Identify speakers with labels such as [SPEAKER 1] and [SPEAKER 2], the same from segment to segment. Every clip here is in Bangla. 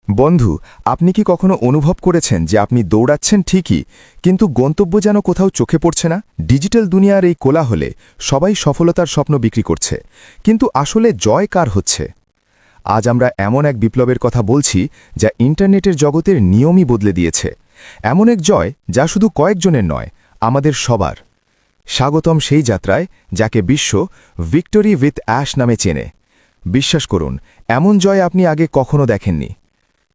[SPEAKER 1] বন্ধু, আপনি কি কখনো অনুভব করেছেন যে আপনি দৌড়াচ্ছেন ঠিকই, কিন্তু গন্তব্য যেন কোথাও চোখে পড়ছে না? ডিজিটাল দুনিয়ার এই কোলাহলে সবাই সফলতার স্বপ্ন বিক্রি করছে, কিন্তু আসলে জয় কার হচ্ছে? আজ আমরা এমন এক বিপ্লবের কথা বলছি যা ইন্টারনেটের জগতের নিয়মই বদলে দিয়েছে। এমন এক জয় যা শুধু কয়েকজনের নয়, আমাদের সবার। স্বাগতম সেই যাত্রায় যাকে বিশ্ব ভিক্টোরি উইথ অ্যাশ নামে চেনে। বিশ্বাস করুন, এমন জয় আপনি আগে কখনো দেখেননি।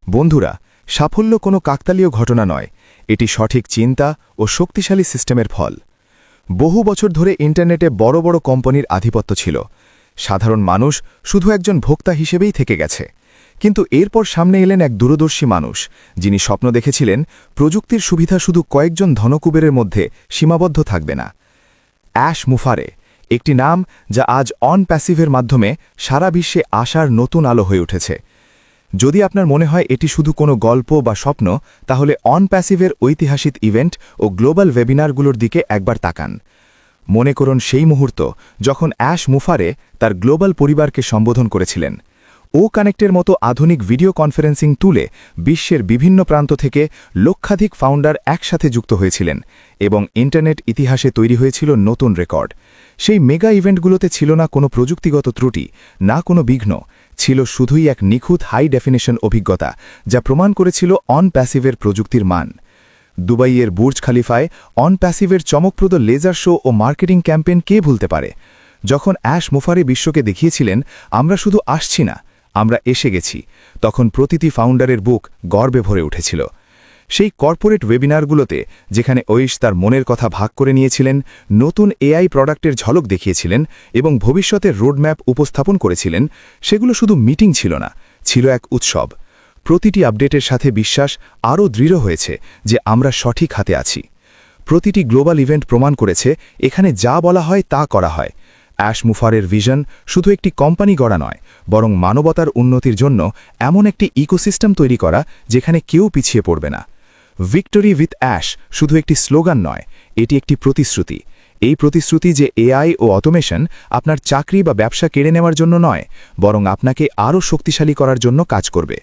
[SPEAKER 1] বন্ধুরা, সাফল্য কোনো কাকতালীয় ঘটনা নয়, এটি সঠিক চিন্তা ও শক্তিশালী সিস্টেমের ফল। বহু বছর ধরে ইন্টারনেটে বড় বড় কোম্পানির আধিপত্য ছিল। সাধারণ মানুষ শুধু একজন ভোক্তা হিসেবেই থেকে গেছে। কিন্তু এরপর সামনে এলেন এক দূরদর্শী মানুষ, যিনি স্বপ্ন দেখেছিলেন প্রযুক্তির সুবিধা শুধু কয়েকজন ধনকুবেরের মধ্যে সীমাবদ্ধ থাকবে না। অ্যাশ মুফারে, একটি নাম যা আজ অন প্যাসিভের মাধ্যমে সারা বিশ্বে আশার নতুন আলো হয়ে উঠেছে। যদি আপনার মনে হয় এটি শুধু কোনো গল্প বা স্বপ্ন, তাহলে অন প্যাসিভের ঐতিহাসিক ইভেন্ট ও গ্লোবাল ওয়েবিনারগুলোর দিকে একবার তাকান। মনে করুন সেই মুহূর্ত যখন অ্যাশ মুফারে তার গ্লোবাল পরিবারকে সম্বোধন করেছিলেন। ও কানেক্টের মতো আধুনিক ভিডিও কনফারেন্সিং টুলে বিশ্বের বিভিন্ন প্রান্ত থেকে লক্ষাধিক ফাউন্ডার একসাথে যুক্ত হয়েছিলেন এবং ইন্টারনেট ইতিহাসে তৈরি হয়েছিল নতুন রেকর্ড। সেই মেগা ইভেন্টগুলোতে ছিল না কোনো প্রযুক্তিগত ত্রুটি, না কোনো বিঘ্ন, ছিল শুধুই এক নিখুঁত হাই ডেফিনেশন অভিজ্ঞতা যা প্রমাণ করেছিল অন প্যাসিভের প্রযুক্তির মান। দুবাইয়ের বুর্জ খালিফায় অন প্যাসিভের চমকপ্রদ লেজার শো ও মার্কেটিং ক্যাম্পেইন কে ভুলতে পারে? যখন অ্যাশ মুফারে বিশ্বকে দেখিয়েছিলেন আমরা শুধু আসছি না, আমরা এসে গেছি, তখন প্রতিটি ফাউন্ডারের বুক গর্বে ভরে উঠেছিল। সেই কর্পোরেট ওয়েবিনারগুলোতে যেখানে ঐশ তার মনের কথা ভাগ করে নিয়েছিলেন, নতুন এআই প্রোডাক্টের ঝলক দেখিয়েছিলেন এবং ভবিষ্যতের রোডম্যাপ উপস্থাপন করেছিলেন, সেগুলো শুধু মিটিং ছিল না, ছিল এক উৎসব। প্রতিটি আপডেটের সাথে বিশ্বাস আরও দৃঢ় হয়েছে যে আমরা সঠিক হাতে আছি। প্রতিটি গ্লোবাল ইভেন্ট প্রমাণ করেছে এখানে যা বলা হয় তা করা হয়। অ্যাশ মুফারের ভিশন শুধু একটি কোম্পানি গড়া নয়, বরং মানবতার উন্নতির জন্য এমন একটি ইকোসিস্টেম তৈরি করা যেখানে কেউ পিছিয়ে পড়বে না। ভিক্টোরি উইথ অ্যাশ শুধু একটি স্লোগান নয়, এটি একটি প্রতিশ্রুতি। এই প্রতিশ্রুতি যে এআই ও অটোমেশন আপনার চাকরি বা ব্যবসা কেড়ে নেওয়ার জন্য নয়, বরং আপনাকে আরও শক্তিশালী করার জন্য কাজ করবে।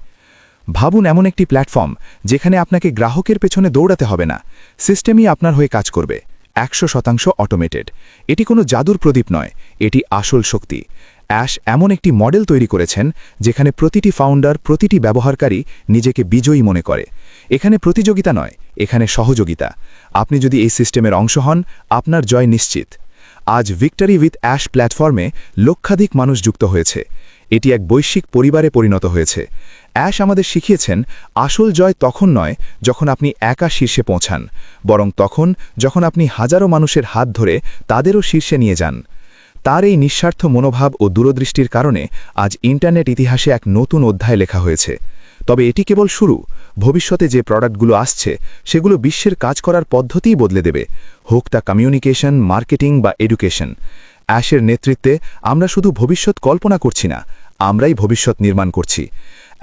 [SPEAKER 1] ভাবুন এমন একটি প্ল্যাটফর্ম যেখানে আপনাকে গ্রাহকের পেছনে দৌড়াতে হবে না, সিস্টেমই আপনার হয়ে কাজ করবে, 100% অটোমেটেড। এটি কোনো জাদুর প্রদীপ নয়, এটি আসল শক্তি। অ্যাশ এমন একটি মডেল তৈরি করেছেন যেখানে প্রতিটি ফাউন্ডার, প্রতিটি ব্যবহারকারী নিজেকে বিজয়ী মনে করে। এখানে প্রতিযোগিতা নয়, এখানে সহযোগিতা। আপনি যদি এই সিস্টেমের অংশ হন, আপনার জয় নিশ্চিত। আজ ভিক্টোরি উইথ অ্যাশ প্ল্যাটফর্মে লক্ষাধিক মানুষ যুক্ত হয়েছে। এটি এক বৈশ্বিক পরিবারে পরিণত হয়েছে। অ্যাশ আমাদের শিখিয়েছেন আসল জয় তখন নয় যখন আপনি একা শীর্ষে পৌঁছান, বরং তখন যখন আপনি হাজারো মানুষের হাত ধরে তাদেরও শীর্ষে নিয়ে যান। তার এই নিঃস্বার্থ মনোভাব ও দূরদৃষ্টির কারণে আজ ইন্টারনেট ইতিহাসে এক নতুন অধ্যায় লেখা হয়েছে। তবে এটি কেবল শুরু। ভবিষ্যতে যে প্রোডাক্টগুলো আসছে সেগুলো বিশ্বের কাজ করার পদ্ধতিই বদলে দেবে, হোক তা কমিউনিকেশন, মার্কেটিং বা এডুকেশন। অ্যাশের নেতৃত্বে আমরা শুধু ভবিষ্যৎ কল্পনা করছি না, আমরাই ভবিষ্যৎ নির্মাণ করছি।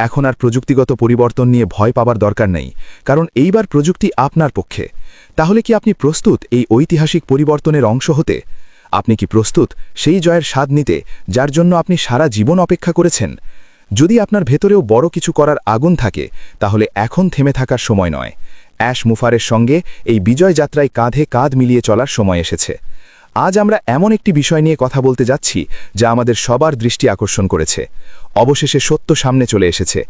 [SPEAKER 1] এখন আর প্রযুক্তিগত পরিবর্তন নিয়ে ভয় পাবার দরকার নেই, কারণ এইবার প্রযুক্তি আপনার পক্ষে। তাহলে কি আপনি প্রস্তুত এই ঐতিহাসিক পরিবর্তনের অংশ হতে? আপনি কি প্রস্তুত সেই জয়ের স্বাদ নিতে যার জন্য আপনি সারা জীবন অপেক্ষা করেছেন? যদি আপনার ভেতরেও বড় কিছু করার আগুন থাকে, তাহলে এখন থেমে থাকার সময় নয়। অ্যাশ মুফারের সঙ্গে এই বিজয় যাত্রায় কাঁধে কাঁধ মিলিয়ে চলার সময় এসেছে। আজ আমরা এমন একটি বিষয় নিয়ে কথা বলতে যাচ্ছি যা আমাদের সবার দৃষ্টি আকর্ষণ করেছে। অবশেষে সত্য সামনে চলে এসেছে,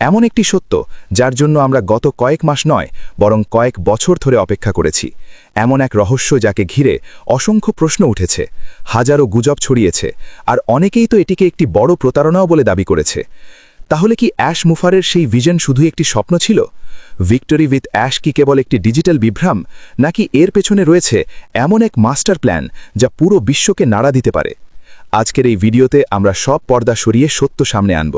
[SPEAKER 1] এমন একটি সত্য যার জন্য আমরা গত কয়েক মাস নয়, বরং কয়েক বছর ধরে অপেক্ষা করেছি। এমন এক রহস্য যাকে ঘিরে অসংখ্য প্রশ্ন উঠেছে, হাজারো গুজব ছড়িয়েছে, আর অনেকেই তো এটিকে একটি বড় প্রতারণাও বলে দাবি করেছে। তাহলে কি অ্যাশ মুফারের সেই ভিশন শুধু একটি স্বপ্ন ছিল? ভিক্টোরি উইথ অ্যাশ কি কেবল একটি ডিজিটাল বিভ্রাম, নাকি এর পেছনে রয়েছে এমন এক মাস্টার প্ল্যান যা পুরো বিশ্বকে নাড়া দিতে পারে? আজকের এই ভিডিওতে আমরা সব পর্দা সরিয়ে সত্য সামনে আনব।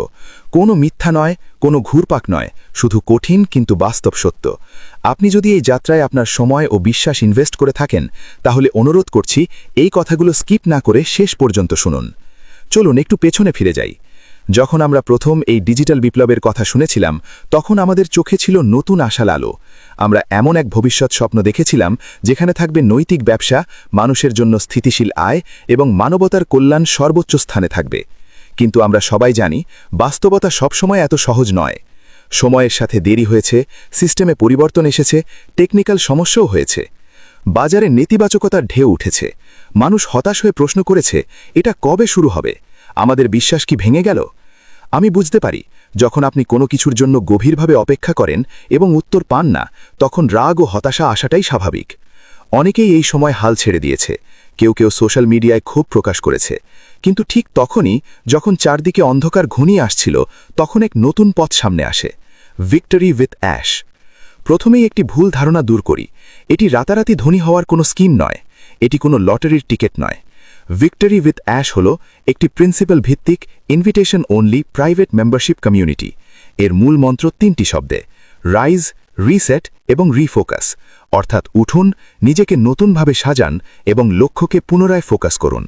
[SPEAKER 1] কোনো মিথ্যা নয়, কোনো ঘুরপাক নয়, শুধু কঠিন কিন্তু বাস্তব সত্য। আপনি যদি এই যাত্রায় আপনার সময় ও বিশ্বাস ইনভেস্ট করে থাকেন, তাহলে অনুরোধ করছি এই কথাগুলো স্কিপ না করে শেষ পর্যন্ত শুনুন। চলুন একটু পেছনে ফিরে যাই। যখন আমরা প্রথম এই ডিজিটাল বিপ্লবের কথা শুনেছিলাম, তখন আমাদের চোখে ছিল নতুন আশার আলো। আমরা এমন এক ভবিষ্যৎ স্বপ্ন দেখেছিলাম যেখানে থাকবে নৈতিক ব্যবসা, মানুষের জন্য স্থিতিশীল আয় এবং মানবতার কল্যাণ সর্বোচ্চ স্থানে থাকবে। কিন্তু আমরা সবাই জানি বাস্তবতা সবসময় এত সহজ নয়। সময়ের সাথে দেরি হয়েছে, সিস্টেমে পরিবর্তন এসেছে, টেকনিক্যাল সমস্যাও হয়েছে। বাজারে নেতিবাচকতার ঢেউ উঠেছে। মানুষ হতাশ হয়ে প্রশ্ন করেছে, এটা কবে শুরু হবে? আমাদের বিশ্বাস কি ভেঙে গেল? আমি বুঝতে পারি, যখন আপনি কোনো কিছুর জন্য গভীরভাবে অপেক্ষা করেন এবং উত্তর পান না, তখন রাগ ও হতাশা আসাটাই স্বাভাবিক। অনেকেই এই সময় হাল ছেড়ে দিয়েছে, কেউ কেউ সোশ্যাল মিডিয়ায় ক্ষোভ প্রকাশ করেছে। কিন্তু ঠিক তখনই, যখন চারদিকে অন্ধকার ঘনিয়ে আসছিল, তখন এক নতুন পথ সামনে আসে, ভিক্টরি উইথ অ্যাশ। প্রথমেই একটি ভুল ধারণা দূর করি, এটি রাতারাতি ধনী হওয়ার কোনো স্কিম নয়, এটি কোনো লটারির টিকিট নয়। ভিক্টরি উইথ অ্যাশ হল একটি প্রিন্সিপাল ভিত্তিক, invitation only private membership community. এর মূল মন্ত্র 3টি শব্দে, রাইজ, রিসেট এবং রিফোকাস, অর্থাৎ উঠুন, নিজেকে নতুনভাবে সাজান এবং লক্ষ্যকে পুনরায় ফোকাস করুন।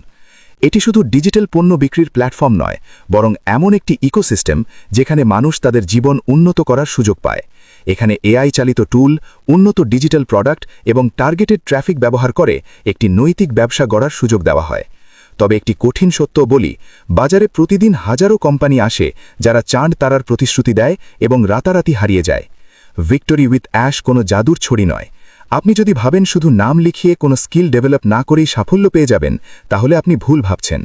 [SPEAKER 1] এটি শুধু ডিজিটাল পণ্য বিক্রির প্ল্যাটফর্ম নয়, বরং এমন একটি ইকোসিস্টেম যেখানে মানুষ তাদের জীবন উন্নত করার সুযোগ পায়। এখানে এআই চালিত টুল, উন্নত ডিজিটাল প্রোডাক্ট এবং টার্গেটেড ট্রাফিক ব্যবহার করে একটি নৈতিক ব্যবসা গড়ার সুযোগ দেওয়া হয়। তবে একটি কঠিন সত্য বলি, বাজারে প্রতিদিন হাজারো কোম্পানি আসে যারা চাঁদ তারার প্রতিশ্রুতি দেয় এবং রাতারাতি হারিয়ে যায়। ভিক্টরি উইথ অ্যাশ কোনো জাদুর ছড়ি নয়। আপনি যদি ভাবেন শুধু নাম লিখিয়ে কোনো স্কিল ডেভেলপ না করেই সাফল্য পেয়ে যাবেন, তাহলে আপনি ভুল ভাবছেন।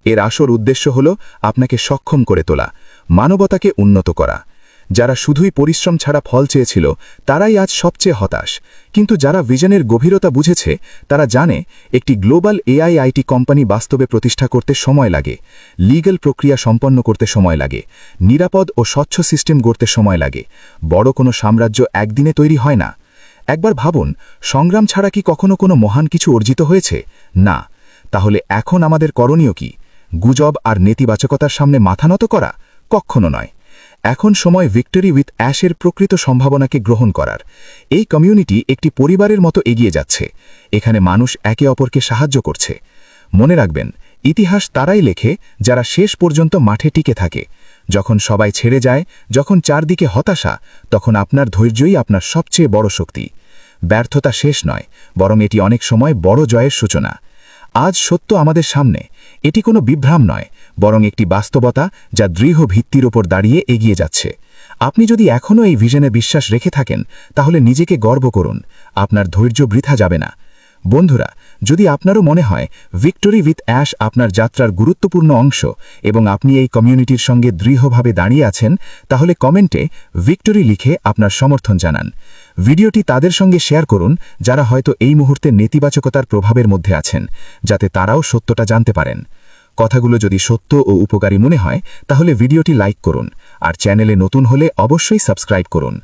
[SPEAKER 1] এর আসল উদ্দেশ্য হল আপনাকে সক্ষম করে তোলা, মানবতাকে উন্নত করা। যারা শুধুই পরিশ্রম ছাড়া ফল চেয়েছিল, তারাই আজ সবচেয়ে হতাশ। কিন্তু যারা ভিশনের গভীরতা বুঝেছে, তারা জানে একটি গ্লোবাল এআই আইটি কোম্পানি বাস্তবে প্রতিষ্ঠা করতে সময় লাগে, লিগ্যাল প্রক্রিয়া সম্পন্ন করতে সময় লাগে, নিরাপদ ও স্বচ্ছ সিস্টেম গড়তে সময় লাগে। বড় কোনো সাম্রাজ্য একদিনে তৈরি হয় না। একবার ভাবুন, সংগ্রাম ছাড়া কি কখনো কোনো মহান কিছু অর্জিত হয়েছে? না। তাহলে এখন আমাদের করণীয় কি? গুজব আর নেতিবাচকতার সামনে মাথা নত করা? কখনো নয়। এখন সময় ভিক্টরি উইথ অ্যাশের প্রকৃত সম্ভাবনাকে গ্রহণ করার। এই কমিউনিটি একটি পরিবারের মতো এগিয়ে যাচ্ছে। এখানে মানুষ একে অপরকে সাহায্য করছে। মনে রাখবেন, ইতিহাস তারাই লেখে যারা শেষ পর্যন্ত মাঠে টিকে থাকে। যখন সবাই ছেড়ে যায়, যখন চারদিকে হতাশা, তখন আপনার ধৈর্যই আপনার সবচেয়ে বড় শক্তি। ব্যর্থতা শেষ নয়, বরং এটি অনেক সময় বড় জয়ের সূচনা। আজ সত্য আমাদের সামনে। এটি কোনো বিভ্রাম নয়, বরং একটি বাস্তবতা যা দৃঢ় ভিত্তির ওপর দাঁড়িয়ে এগিয়ে যাচ্ছে। আপনি যদি এখনও এই ভিশনে বিশ্বাস রেখে থাকেন, তাহলে নিজেকে গর্ব করুন। আপনার ধৈর্য বৃথা যাবে না। বন্ধুরা, যদি আপনারও মনে হয় ভিক্টরি উইথ অ্যাশ আপনার যাত্রার গুরুত্বপূর্ণ অংশ এবং আপনি এই কমিউনিটির সঙ্গে দৃঢ়ভাবে দাঁড়িয়ে আছেন, তাহলে কমেন্টে ভিক্টরি লিখে আপনার সমর্থন জানান। ভিডিওটি তাদের সঙ্গে শেয়ার করুন যারা হয়তো এই মুহূর্তে নেতিবাচকতার প্রভাবের মধ্যে আছেন, যাতে তারাও সত্যটা জানতে পারেন। কথাগুলো যদি সত্য ও উপকারী মনে হয়, তাহলে ভিডিওটি লাইক করুন, আর চ্যানেলে নতুন হলে অবশ্যই সাবস্ক্রাইব করুন।